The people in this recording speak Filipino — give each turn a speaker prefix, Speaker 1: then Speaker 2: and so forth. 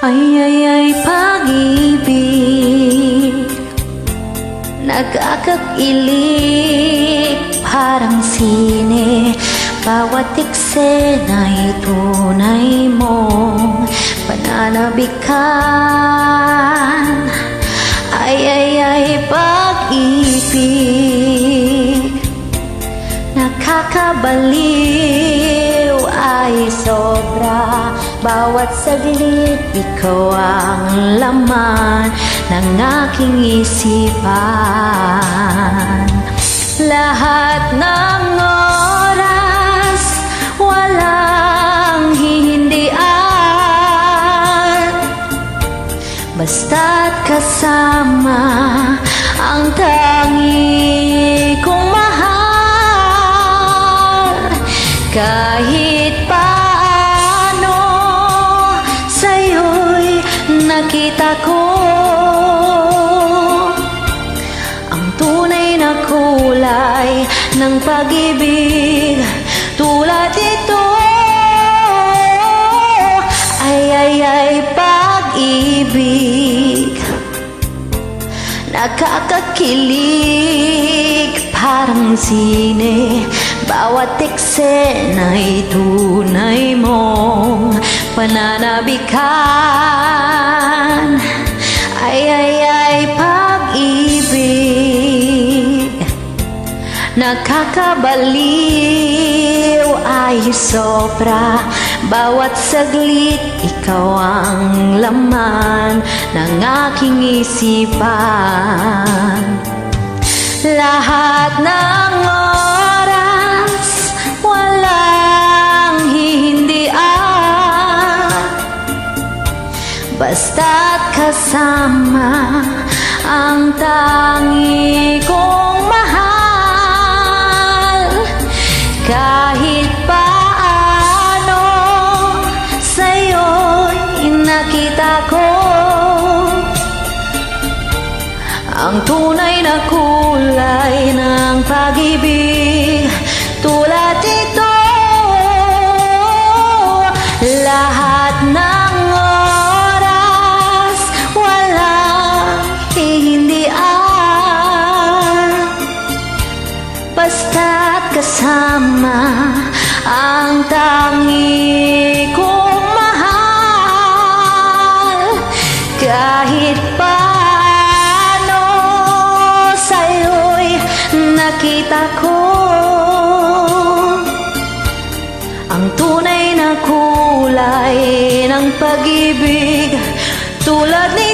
Speaker 1: Ay, pag-ibig, nagkakakilig parang sine. Bawat eksena'y tunay mong pananabikan. Ay, pag-ibig, nakakabaliw ay sobra. Bawat saglit, ikaw ang laman ng aking isipan. Lahat ng oras, walang hihindian. Basta't kasama ang tangi kong mahal. Kahit paano sa'yo'y nakita ko ang tunay na kulay ng pag-ibig. Tulad ito, ay, pag-ibig, nakakakilig parang sine. Bawat eksena'y tunay mong pananabikan. Ay, pag-ibig, nakakabaliw ay sobra. Bawat saglit, ikaw ang laman ng aking isipan. Lahat ng oras, walang hihindian. Basta't kasama ang tangi kong mahal. Kahit paano sa'yo'y nakita ko ang tunay na kulay ng pag-ibig. Tulad ito, lahat ng oras, walang hihindian. Basta't kasama ang tangi kong mahal. Kahit paano sa'yo'y nakita ko ang tunay na kulay ng pag-ibig. Tulad ni